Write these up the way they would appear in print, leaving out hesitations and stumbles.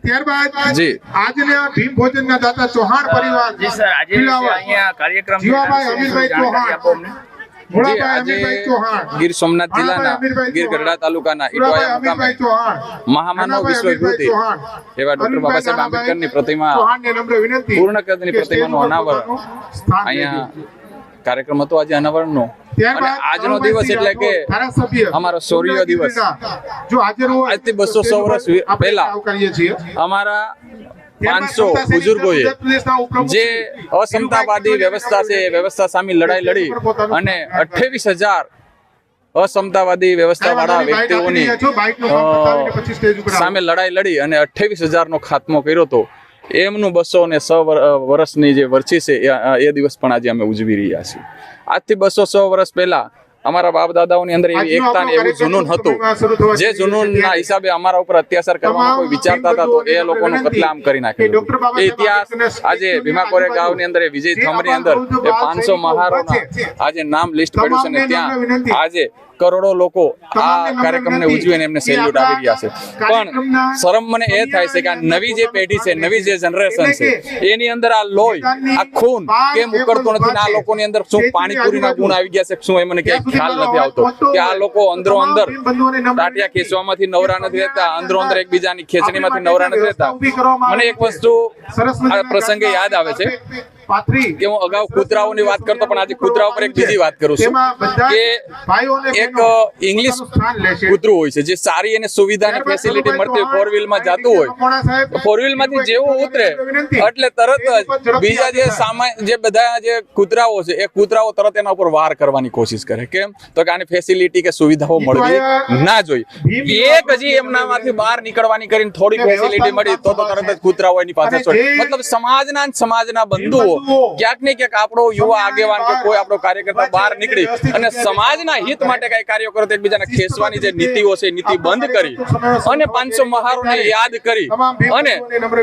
ત્યારબાદ જી આજના ભીમ ભોજનના દાતા ચૌહાણ પરિવાર જી સર, આજે અહીંયા કાર્યક્રમ જીવાભાઈ અમીરભાઈ ચૌહાણ, મોડાભાઈ અમીરભાઈ ચૌહાણ, ગીર સોમનાથ જિલ્લાના ગીર ગઢડા તાલુકાના ઇટવાયા મુકામે અમીરભાઈ ચૌહાણ, મહામાનવ વિશ્વ વિભૂતિ એવા ડોક્ટર બાબા સાહેબ આંબેડકરની પ્રતિમા ચૌહાણને નમ્ર વિનંતી પૂર્ણ કદની કે પ્રતિમાનું સ્ટેજ ઉપર અનાવરણ સ્થાન અહીંયા લેજો. કાર્યક્રમ હતો આજે અનાવરણનો. અને ત્યારબાદ આજનો દિવસ એટલે કે ધારાસભ્ય અમારો શૌર્ય દિવસ. જો હાજર હોય આજથી 200 વર્ષ આપણે પહેલા આવકારીએ છીએ. અમારા 500 બુઝુર્ગોએ જે અસમતાવાદી વ્યવસ્થા છે એ વ્યવસ્થા સામે લડાઈ લડી અને 28,000 અસમતાવાદી વ્યવસ્થા વાળા વ્યક્તિઓની સામે લડાઈ લડી અને 28,000 નો ખાત્મો કર્યો હતો. એમનું 206 વર્ષની જે વર્ષી છે એ દિવસ પણ આજે અમે ઉજવી રહ્યા છીએ. આજથી 206 વર્ષ પહેલા અમારા બાપ દાદાઓની અંદર એવી એકતા ને એવું જુનૂન હતું, જે જુનૂનના હિસાબે અમારા ઉપર અત્યાચાર કરવાનો કોઈ વિચારતા હતા તો એ લોકોનું કતલેઆમ કરી નાખેલું. એ ઇતિહાસ આજે ભીમા કોરેગાંવની અંદર વિજય થંભની અંદર એ 500 મહારોના આજે નામ લિસ્ટ પડ્યું છે ને ત્યાં આજે કરોડો લોકો આ કાર્યક્રમને ઉજવીને એમને સેલ્યુટ આવી રહ્યા છે. પણ શરમ મને એ થાય છે કે આ નવી જે પેઢી છે, નવી જે જનરેશન છે, એની અંદર આ લોહી, આ ખૂન કેમ ઉકળતો નથી? આ લોકોની અંદર શું પાણીપુરીના ગુણ આવી ગયા છે? શું એ મને ક્યાંય ખ્યાલ નથી આવતો કે આ લોકો અંદરો અંદર ટાટિયા ખેંચવામાંથી નવરા નથી રહેતા, અંદરો અંદર એકબીજાની ખેંચણીમાંથી નવરા નથી રહેતા. મને એક વસ્તુ આ પ્રસંગે યાદ આવે છે કે હું અગાઉ કૂતરાઓની વાત કરતો, પણ આજે કૂતરા ઉપર એક બીજી વાત કરું છું કે એક ઇંગ્લિશ કૂતરું હોય છે જે સારી અને સુવિધા અને ફેસિલિટી મળતી હોય, 4 વ્હીલમાં જતું હોય, 4 વ્હીલમાંથી જેવું ઉતરે એટલે તરત જ બીજા જે બધા જે કૂતરાઓ છે એ કૂતરાઓ તરત એના ઉપર વાર કરવાની કોશિશ કરે. કેમ? તો કે આની ફેસિલિટી કે સુવિધાઓ મળવી ના જોઈએ. એક હજી એમનામાંથી બહાર નીકળવાની કરીને થોડી ફેસિલિટી મળી તો તરત જ કૂતરાઓ એની પાસે છોડે. મતલબ સમાજના બંધુઓ ક્યાંક ને ક્યાંક આપણો યુવા આગેવાન કે કોઈ આપણો કાર્યકર્તા બહાર નીકળી અને સમાજના હિત માટે કઈ કાર્યો કરે તો એકબીજાને ખેંચવાની જે નીતિઓ છે નીતિ બંધ કરી અને 500 મહારોને યાદ કરી અને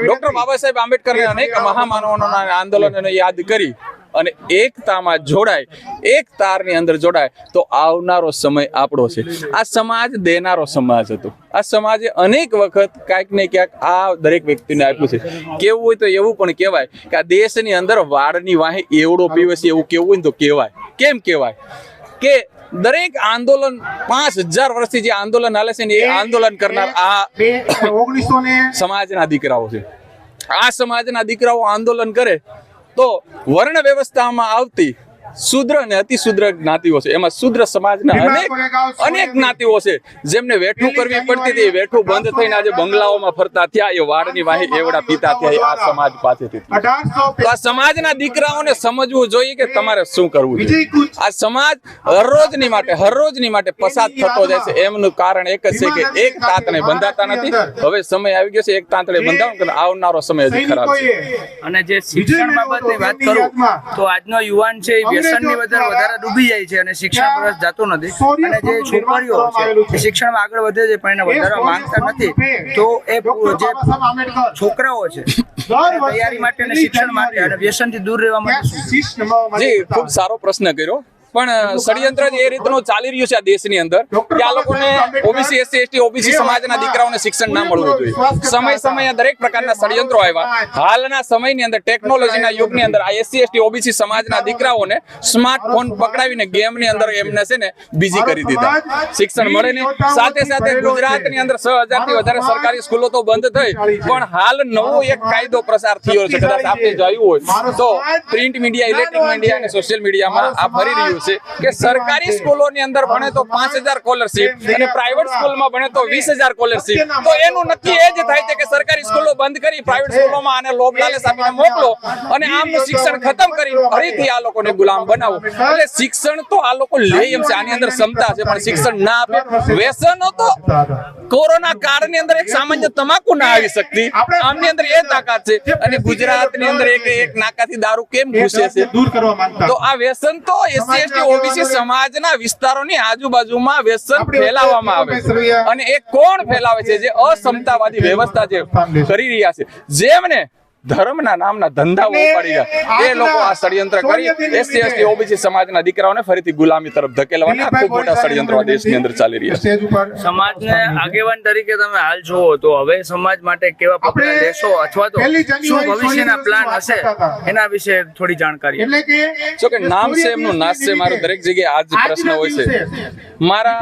ડોક્ટર બાબા સાહેબ આંબેડકરના અનેક મહામાનવોના આંદોલનોને યાદ કરી અને એકતામાં જોડાય, એક તારની અંદર જોડાય તો આવનારો સમય આપણો છે. આ સમાજ દેનારો સમાજ હતો. આ સમાજે અનેક વખત ક્યાંક ને ક્યાંક આ દરેક વ્યક્તિને આપ્યું છે. કેવું હોય તો એવું પણ કહેવાય કે આ દેશની અંદર વાળની વાહે એવડો પીવે છે એવું કેવું હોય ને તો કહેવાય. કેમ કહેવાય? કે દરેક આંદોલન 5,000 વર્ષથી જે આંદોલન હાલે છે ને એ આંદોલન કરનાર આ સમાજના દીકરાઓ છે. આ સમાજના દીકરાઓ આંદોલન કરે તો વર્ણ વ્યવસ્થામાં આવતી શુદ્ર અને અતિશુદ્ર જ્ઞાતિઓ છે, એમાં શુદ્ર સમાજના અનેક જ્ઞાતિઓ છે જેમને વેઠું કરવી પડતી હતી. વેઠું બંધ થઈને આજે બંગલાઓમાં ફરતા થયા, એ વાડની વાહે એવડા પીતા થયા આ સમાજ પાસેથી. તો આ સમાજના દીકરાઓને સમજવું જોઈએ કે તમારે શું કરવું જોઈએ. આ સમાજ હરરોજની માટે પસાદ થતો જાય છે. એમનું કારણ એક જ છે કે એક તાંતણે બંધાતા નથી. હવે સમય આવી ગયો છે એક તાંતણે બંધાવવાનો, આવનારો સમય હજી ખરાબ છે. અને જે શિક્ષણ બાબતની વાત કરું તો આજનો યુવાન છે વ્યસનની વધારે ડૂબી જાય છે અને શિક્ષણ તરફ જતો નથી. અને જે છોકરીઓ છે શિક્ષણમાં આગળ વધે છે પણ એને વધારવા માંગતા નથી. તો એ જે છોકરાઓ છે તૈયારી માટે અને શિક્ષણ માટે અને વ્યસનથી દૂર રહેવા માટે જી ખૂબ સારો પ્રશ્ન કર્યો. પણ ષડયંત્ર એ રીતનું ચાલી રહ્યું છે આ દેશની અંદર કે આ લોકોને ઓબીસી એસસી એસટી ઓબીસી સમાજના દીકરાઓને શિક્ષણ ના મળવું જોઈએ. સમય દરેક પ્રકારના ષડયંત્રો આવ્યા. હાલના સમયની અંદર ટેકનોલોજીના યુગની અંદર આ એસસી એસટી ઓબીસી સમાજના દીકરાઓને સ્માર્ટફોન પકડાવીને ગેમની અંદર એમને છે ને બિઝી કરી દીધા. શિક્ષણ મળે નહીં. સાથે ગુજરાતની અંદર 6,000 થી વધારે સરકારી સ્કૂલો તો બંધ થઈ, પણ હાલ નવો એક કાયદો પ્રસાર થયો છે. કદાચ આપણે જોયું હોય તો પ્રિન્ટ મીડિયા, ઇલેક્ટ્રિક મીડિયા અને સોશિયલ મીડિયામાં આ ફરી રહ્યું છે કે સરકારી સ્કૂલોની અંદર ભણે તો 5,000 સ્કોલરશીપ અને પ્રાઇવેટ સ્કૂલમાં ભણે તો 20,000 સ્કોલરશીપ. તો એનું નક્કી એ જ થાય છે કે સરકારી સ્કૂલો બંધ કરી પ્રાઇવેટ સ્કૂલોમાં આને લોભ લાલચ આપીને મોકલો અને આમનું શિક્ષણ ખતમ કરી ફરીથી આ લોકોને ગુલામ બનાવો. એટલે શિક્ષણ તો આ લોકો લે એમ છે, આની અંદર ક્ષમતા છે, પણ શિક્ષણ ના આપે. વ્યસનો તો કોરોના કાળની અંદર એક સામાન્ય તમાકુ ના આવી શકતી, આમની અંદર એ તાકાત છે. અને ગુજરાતની અંદર એક નાકાથી દારૂ કેમ ઘૂસે છે? તો આ વ્યસન તો એસસી એસટી ઓબીસી સમાજના વિસ્તારોની આજુબાજુમાં વ્યસન ફેલાવવામાં આવે છે. અને એ કોણ ફેલાવે છે? જે અસમતાવાદી વ્યવસ્થા જે કરી રહ્યા છે, જેમને ધર્મના નામના ધંધાઓ ઉપાડી ગયા. એ લોકો આ ષડયંત્ર કરી એસસી એસટી ઓબીસી સમાજના દીકરાઓને ફરીથી ગુલામી તરફ ધકેલવાના ખૂબ મોટા ષડયંત્રો આ દેશની અંદર ચાલી રહ્યા છે. સમાજને આગેવાન તરીકે તમે હાલ જુઓ તો હવે સમાજ માટે કેવા પગલાં લેશો અથવા તો શું ભવિષ્યના પ્લાન હશે એના વિશે થોડી જાણકારી. જો કે નામ છે એમનું નાશ છે, મારો દરેક જગ્યાએ આ જ પ્રશ્ન હોય છે. મારા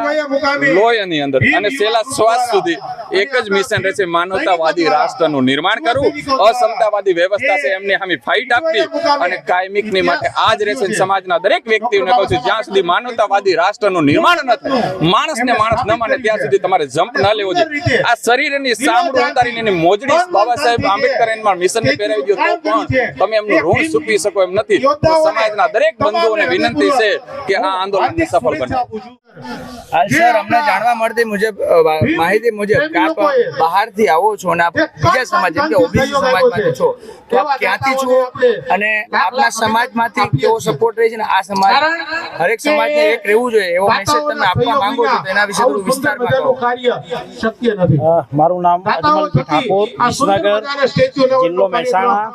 લોહીની અંદર અને છેલ્લા શ્વાસ સુધી એક જ મિશન રહેશે, માનવતાવાદી રાષ્ટ્રનું નિર્માણ કરવું, અસમતાવાદી વ્યવસ્થા છે એમને સામે ફાઇટ આપવી અને કાયમિકની માટે આ જ રહેશે. સમાજના દરેક વ્યક્તિઓને કહું છું, જ્યાં સુધી માનવતાવાદી રાષ્ટ્રનું નિર્માણ ન થાય, માણસને માણસ ન માને, ત્યાં સુધી તમારે જમ્પ ન લેવો જોઈએ. આ શરીરની સામડું ઉતારીને એની મોજડી બાબા સાહેબ આંબેડકર એમાં મિશનને પહેરાવી દો તો પણ તમે એમનું ઋણ ચૂકવી શકો એમ નથી. તો સમાજના દરેક બંધુઓને વિનંતી છે કે આ આંદોલનને સફળ બને. હાલ સર, અમને જાણવા મળતી મુજબ માહિતી મુજબ આપ બહારથી આવો છો અને આપ બીજા સમાજ જેમ કે ઓબીસી સમાજમાંથી છો, તો આપ ક્યાંથી છો અને આપના સમાજમાંથી કેવો સપોર્ટ રહે છે ને આ સમાજ હરેક સમાજને એક રહેવું જોઈએ એવો મેસેજ તમે આપવા માંગો છો, તો એના વિશે થોડું વિસ્તારમાં કહો. મારું નામ અજમલજી ઠાકોર, વિસનગર, જિલ્લો મહેસાણા,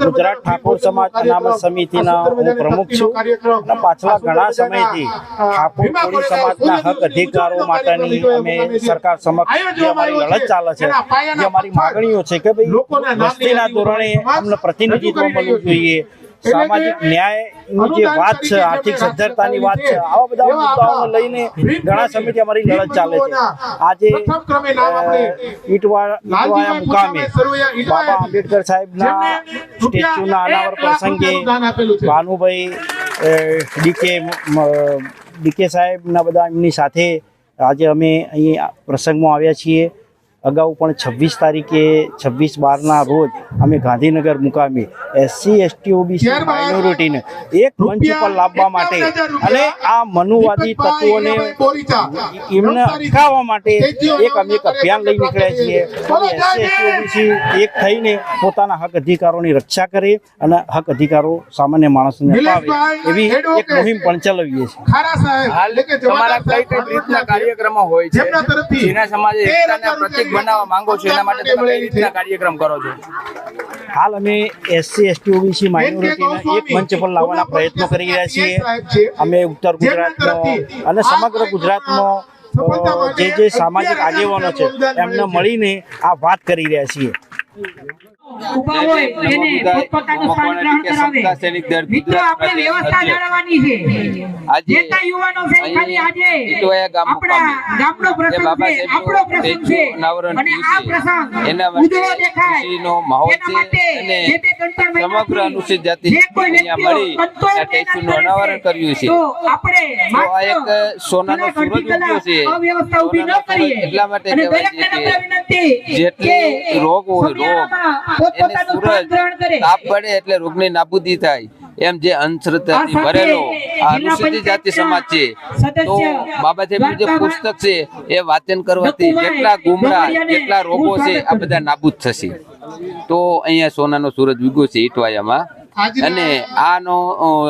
ગુજરાત ઠાકોર સમાજ અનામત સમિતિના હું પ્રમુખ છું. અને પાછલા ઘણા સમયથી ઠાકોર કોળી સમાજના હક અધિકારો માટેની અમે સરકાર સમક્ષ જે અમારી લડત ચાલે છે, જે અમારી માગણીઓ છે કે ભાઈ વસ્તીના ધોરણે અમને પ્રતિનિધિત્વ મળવું જોઈએ, સામાજિક ન્યાયની જે વાત છે, આર્થિક સદ્ધરતાની વાત છે, આવા બધા મુદ્દાઓને લઈને ઘણા સમયથી અમારી લડત ચાલે છે. આજે ઈટવાયા મુકામે બાબા આંબેડકર સાહેબના સ્ટેચ્યુના અનાવરણ પ્રસંગે ભાનુભાઈ ડીકે સાહેબના બધા એમની સાથે આજે અમે અહીં પ્રસંગમાં આવ્યા છીએ. અગાઉ પણ 26 તારીખે 26/12ના રોજ અમે ગાંધીનગર મુકામે એસસી એસટી ઓબીસી માઇનોરિટીને એક મંચ પર લાવવા માટે અને આ મનુવાદી તત્વોને એમને અટકાવવા માટે અમે એક અભિયાન લઈ નીકળ્યા છીએ. એસસી એસટી ઓબીસી એક થઈને પોતાના હક અધિકારોની રક્ષા કરે અને હક અધિકારો સામાન્ય માણસને અપાવે એવી એક મુહિમ પણ ચલાવીએ છીએ. હાલ તમારા કઈ રીતના કાર્યક્રમો હોય છે જેના સમાજે એકતાના પ્રતીક બનાવવા માંગો છો, એના માટે તમે કઈ રીતના કાર્યક્રમ કરો છો? હાલ અમે એસસી એસટી ઓબીસી માઇનોરિટીને એક મંચ પર લાવવાના પ્રયત્નો કરી રહ્યા છીએ. અમે ઉત્તર ગુજરાતનો અને સમગ્ર ગુજરાતનો જે સામાજિક આગેવાનો છે એમને મળીને આ વાત કરી રહ્યા છીએ. ઉભા હોય તેને પોતપોતાનું સ્થાન ગ્રહણ કરાવે. મિત્રો, આપણે વ્યવસ્થા જાળવવાની છે. જેટલા યુવાનો છે ખાલી આજે આપણા ગામનો પ્રસંગ છે, આપણો પ્રસંગ છે અને આ પ્રસંગ ઉજળો દેખાય એના માટે જે તે તંત્ર સમગ્ર અનુસૂચિત જાતિ અહીંયા મળી આ સ્ટેચ્યુનું અનાવરણ કર્યું છે. તો આપણે તો આ એક સોનાનો સૂરજ ઉગ્યો છે. અવ્યવસ્થા ઊભી ન કરીએ. એટલા માટે અને કહેવાય દરેકને છે કે વિનંતી જેટલી રોગ હોય, રોગ એને સૂરજ તાપ પડે એટલે રોગની નાબૂદી થાય. એમ જે અંધશ્રદ્ધાથી ભરેલો આ અનુસૂચિત જાતિ સમાજ છે, તો બાબા સાહેબનું જે પુસ્તક છે એ વાંચન કરવાથી જેટલા ગુમડા, જેટલા રોગો છે આ બધા નાબૂદ થશે. તો અહીંયા સોનાનો સૂરજ ઉગ્યો છે ઈટવાયામાં, અને આનો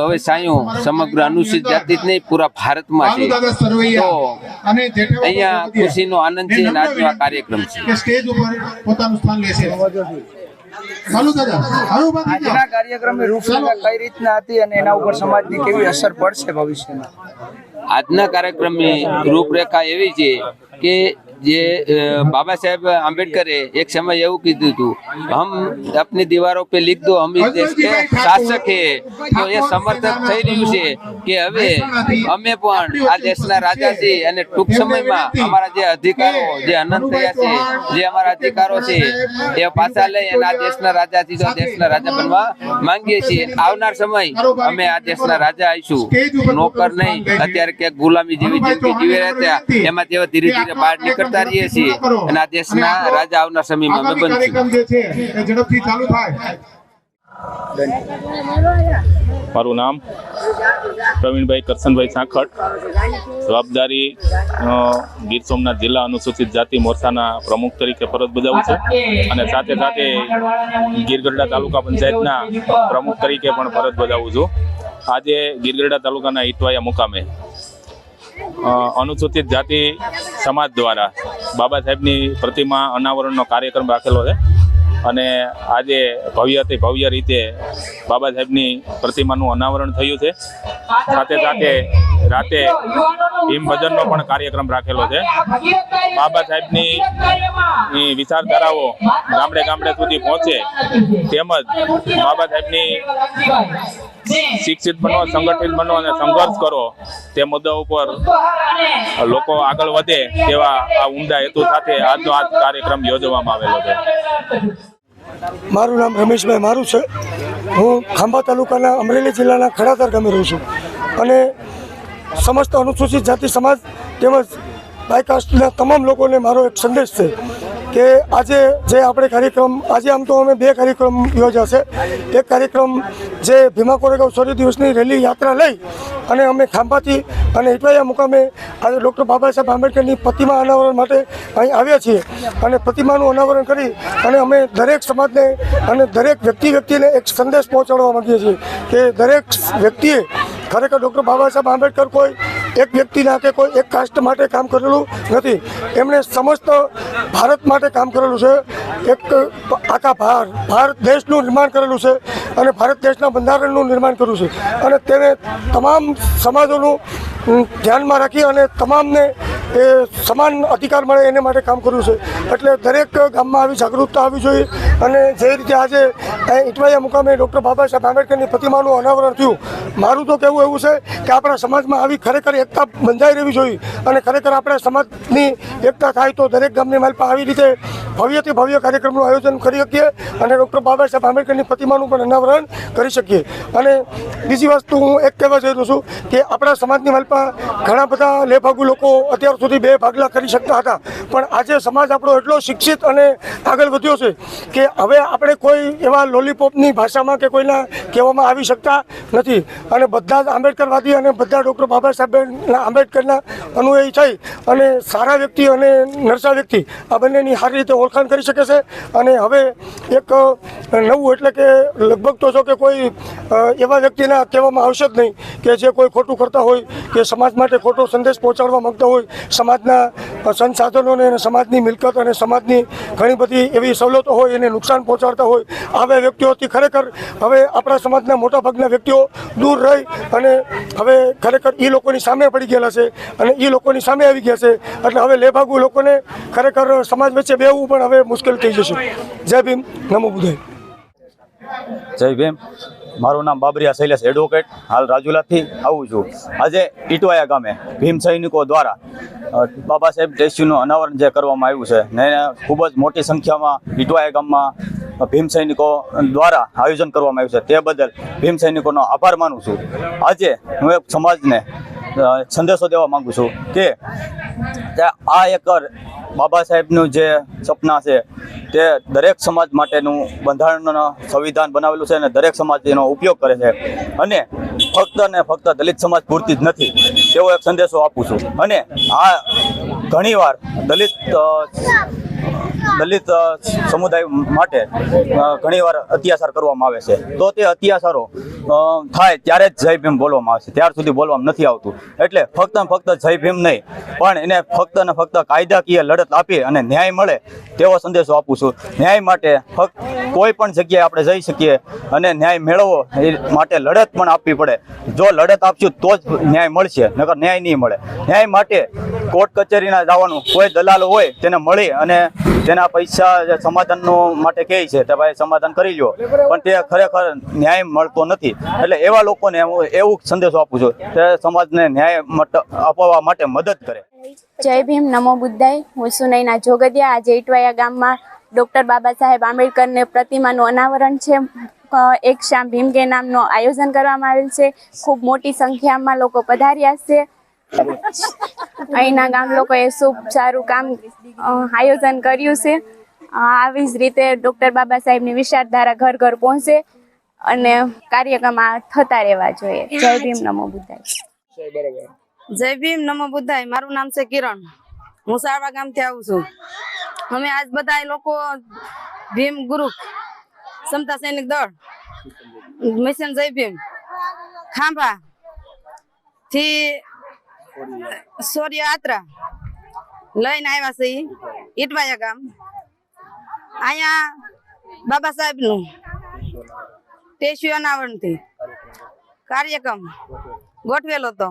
હવે સાયો સમગ્ર અનુસૂચિત જાતિ જ નહીં પૂરા ભારતમાં છે. તો અહીંયા ખુશીનો આનંદ છે અને આજનો આ કાર્યક્રમ છે. સ્ટેજ ઉપર પોતાનું સ્થાન લેશે. આજના કાર્યક્રમની રૂપરેખા કઈ રીતના હતી અને એના ઉપર સમાજની કેવી અસર પડશે ભવિષ્યમાં? આજના કાર્યક્રમની રૂપરેખા એવી છે કે જે बाबा साहेब आम्बेडकरे एक समय એવું કીધું હતું, हम अपनी दीवारों पे लिख दो हम इस देश के शासक है. તો એ સમર્થક થઈ રહ્યું છે કે હવે અમે પણ આ દેશના રાજા છીએ અને ટૂંક સમયમાં અમારા જે અધિકારો જે અનંત થયા છે, જે અમારા અધિકારો છે એ પાછા લઈ અને આ દેશના રાજા છીએ, તો દેશના રાજા બનવા માંગીએ છીએ. આવનાર સમય અમે આ દેશના રાજા આવીશું, નોકર નહીં. અત્યારે ક્યાંક ગુલામી જેવી જિંદગી જીવી રહ્યા હતા એમાં તેઓ ધીરે ધીરે બહાર નીકળતા રહીએ છીએ અને આ દેશના રાજા આવનાર સમયમાં અમે બનશું. મારું નામ પ્રવીણભાઈ કરશનભાઈ સાંખટ, જવાબદારી ગીર સોમનાથ જિલ્લા અનુસૂચિત જાતિ મોરચાના પ્રમુખ તરીકે ફરજ બજાવું છું અને સાથે સાથે ગીરગઢડા તાલુકા પંચાયતના પ્રમુખ તરીકે પણ ફરજ બજાવું છું. આજે ગીરગઢડા તાલુકાના ઈટવાયા મુકામે અનુસૂચિત જાતિ સમાજ દ્વારા બાબા સાહેબની પ્રતિમા અનાવરણનો કાર્યક્રમ રાખેલો છે. અને આજે ભવ્યથી ભવ્ય રીતે બાબા સાહેબની પ્રતિમાનું અનાવરણ થયું છે. સાથે સાથે રાતે ભીમ ભજનનો પણ કાર્યક્રમ રાખેલો છે. બાબા સાહેબની વિચારધારાઓ ગામડે ગામડે સુધી પહોંચે, તેમજ બાબા સાહેબની શિક્ષિત બનો, સંગઠિત બનો અને સંઘર્ષ કરો તે મુદ્દા ઉપર લોકો આગળ વધે તેવા આ ઉમદા હેતુ સાથે આજનો આ કાર્યક્રમ યોજવામાં આવેલો છે. મારું નામ રમેશભાઈ મારું છે. હું ખાંભા તાલુકાના અમરેલી જિલ્લાના ખડાતર ગામે રહું છું અને સમસ્ત અનુસૂચિત જાતિ સમાજ તેમજ બાયકાસ્ટના તમામ લોકોને મારો એક સંદેશ છે કે આજે જે આપણે કાર્યક્રમ, આજે આમ તો અમે 2 કાર્યક્રમ યોજ્યા છે. એક કાર્યક્રમ જે ભીમા કોરેગાંવ શૌર્ય દિવસની રેલી યાત્રા લઈ અને અમે ખાંભાથી અને ઇટવાયા મુકામે આજે ડૉક્ટર બાબા સાહેબ આંબેડકરની પ્રતિમા અનાવરણ માટે અહીં આવ્યા છીએ અને પ્રતિમાનું અનાવરણ કરી અને અમે દરેક સમાજને અને દરેક વ્યક્તિને એક સંદેશ પહોંચાડવા માંગીએ છીએ કે દરેક વ્યક્તિએ ખરેખર ડૉક્ટર બાબા સાહેબ આંબેડકર કોઈ એક વ્યક્તિના કે કોઈ એક કાસ્ટ માટે કામ કરેલું નથી. એમણે સમસ્ત ભારત માટે કામ કરેલું છે. એક આખા ભારત દેશનું નિર્માણ કરેલું છે અને ભારત દેશના બંધારણનું નિર્માણ કર્યું છે અને તેને તમામ સમાજોનું ધ્યાનમાં રાખી અને તમામને એ સમાન અધિકાર મળે એને માટે કામ કર્યું છે. એટલે દરેક ગામમાં આવી જાગૃતતા આવવી જોઈએ અને જે રીતે આજે ઇટવાયા મુકામે ડૉક્ટર બાબા સાહેબ આંબેડકરની પ્રતિમાનું અનાવરણ થયું, મારું તો કહેવું એવું છે કે આપણા સમાજમાં આવી ખરેખર એકતા બંધાઈ રહેવી જોઈએ અને ખરેખર આપણા સમાજની એકતા થાય તો દરેક ગામની માલપા આવી રીતે ભવ્યથી ભવ્ય કાર્યક્રમનું આયોજન કરી શકીએ અને ડૉક્ટર બાબા સાહેબ આંબેડકરની પ્રતિમાનું પણ અનાવરણ કરી શકીએ. અને બીજી વસ્તુ હું એક કહેવા જઈ રહ્યો છું કે આપણા સમાજની માલપા ઘણા બધા લેભાગુ લોકો અત્યાર સુધી 2 ભાગલા કરી શકતા હતા, પણ આજે સમાજ આપણો એટલો શિક્ષિત અને આગળ વધ્યો છે કે હવે આપણે કોઈ એવા લોલીપોપની ભાષામાં કે કોઈના કહેવામાં આવી શકતા નથી અને બધા જ આંબેડકરવાદી અને બધા ડૉક્ટર બાબા સાહેબ આંબેડકરના અનુયાયી થઈ અને સારા વ્યક્તિ અને નરસા વ્યક્તિ આ બંનેની સારી રીતે ઓળખાણ કરી શકે છે. અને હવે એક નવું એટલે કે લગભગ તો જો કે કોઈ એવા વ્યક્તિના કહેવામાં આવશે જ નહીં કે જે કોઈ ખોટું કરતા હોય કે સમાજ માટે ખોટો સંદેશ પહોંચાડવા માંગતા હોય, સમાજના સંસાધનોને અને સમાજની મિલકત અને સમાજની ઘણી બધી એવી સવલતો હોય એને નુકસાન પહોંચાડતા હોય, આવા વ્યક્તિઓથી ખરેખર હવે આપણા સમાજના મોટાભાગના વ્યક્તિઓ દૂર રહી અને હવે ખરેખર એ લોકોની સામે પડી ગયેલા છે અને એ લોકોની સામે આવી ગયા છે. એટલે હવે લેભાગુ લોકોને ખરેખર સમાજ વચ્ચે બેહવું પણ હવે મુશ્કેલ થઈ જશે. જય ભીમ, નમો બુદ્ધાય. જય ભીમ. મારું નામ બાબરિયા શૈલેષ, એડવોકેટ, હાલ રાજુલાથી આવું છું. આજે ઇટવાયા ગામે ભીમ સૈનિકો દ્વારા બાબા સાહેબ સ્ટેચ્યુનું અનાવરણ જે કરવામાં આવ્યું છે ને ખૂબ જ મોટી સંખ્યામાં ઇટવાયા ગામમાં ભીમ સૈનિકો દ્વારા આયોજન કરવામાં આવ્યું છે, તે બદલ ભીમ સૈનિકોનો આભાર માનું છું. આજે હું એક સમાજને સંદેશો દેવા માગું છું કે આ એક બાબા સાહેબનું જે સપના છે તે દરેક સમાજ માટેનું બંધારણનું સંવિધાન બનાવેલું છે અને દરેક સમાજ એનો ઉપયોગ કરે છે અને ફક્ત દલિત સમાજ પૂરતી જ નથી તેવો એક સંદેશો આપું છું. અને આ ઘણીવાર દલિત સમુદાય માટે ઘણીવાર અત્યાચાર કરવામાં આવે છે, તો તે અત્યાચારો થાય ત્યારે જ જય ભીમ બોલવામાં આવે છે, ત્યાર સુધી બોલવામાં નથી આવતું. એટલે ફક્ત જય ભીમ નહીં પણ એને ફક્ત કાયદાકીય લડત આપી અને ન્યાય મળે તેવો સંદેશો આપું છું. ન્યાય માટે કોઈ પણ જગ્યાએ આપણે જઈ શકીએ અને ન્યાય મેળવવો એ માટે લડત પણ આપવી પડે. જો લડત આપશું તો જ ન્યાય મળશે, નકર ન્યાય નહીં મળે. ન્યાય માટે કોર્ટ કચેરીના જવાનું, કોઈ દલાલો હોય તેને મળી અને તેના પૈસા સમાધાનનો માટે કહે છે તે ભાઈ સમાધાન કરી લો, પણ તે ખરેખર ન્યાય મળતો નથી. એટલે એવા લોકોને હું એવું સંદેશો આપું છું કે સમાજને ન્યાય અપાવવા માટે મદદ કરે. જય ભીમ, નમો બુદ્ધાય. હું સુનૈના જોગદિયા. આજે ઇટવાયા ગામમાં ડૉક્ટર બાબા સાહેબ આંબેડકરને પ્રતિમાનું અનાવરણ છે. એક શામ ભીમગે નામનું આયોજન કરવામાં આવેલ છે. ખૂબ મોટી સંખ્યામાં લોકો પધાર્યા છે. અહીંના ગામ લોકોએ ખૂબ સારું કામ આયોજન કર્યું છે. આવી જ રીતે ડૉક્ટર બાબા સાહેબની વિચારધારા ઘર ઘર પહોંચે અને કાર્યક્રમ થતા રહેવા જોઈએ. જય ભીમ, નમો બુદ્ધાય. જય ભીમ, નમો બુદ્ધાય. મારું નામ છે કિરણ. હું સારવા ગામથી આવું છું. અમે આજ બધા લોકો ભીમ ગ્રુપ, સમતા સૈનિક દળ, મિશન જય ભીમ ખાંભા થી શૌર્ય યાત્રા લઈને આવ્યા છે ઇટવાયા ગામ. અહીંયા બાબા સાહેબનું ટેસ્યુ અનાવરણથી કાર્યક્રમ ગોઠવેલો હતો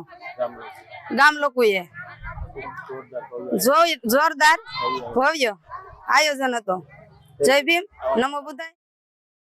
ગામ લોકોએ જોરદાર ભવ્ય આયોજન હતો. જય ભીમ, નમો બુદ્ધાય.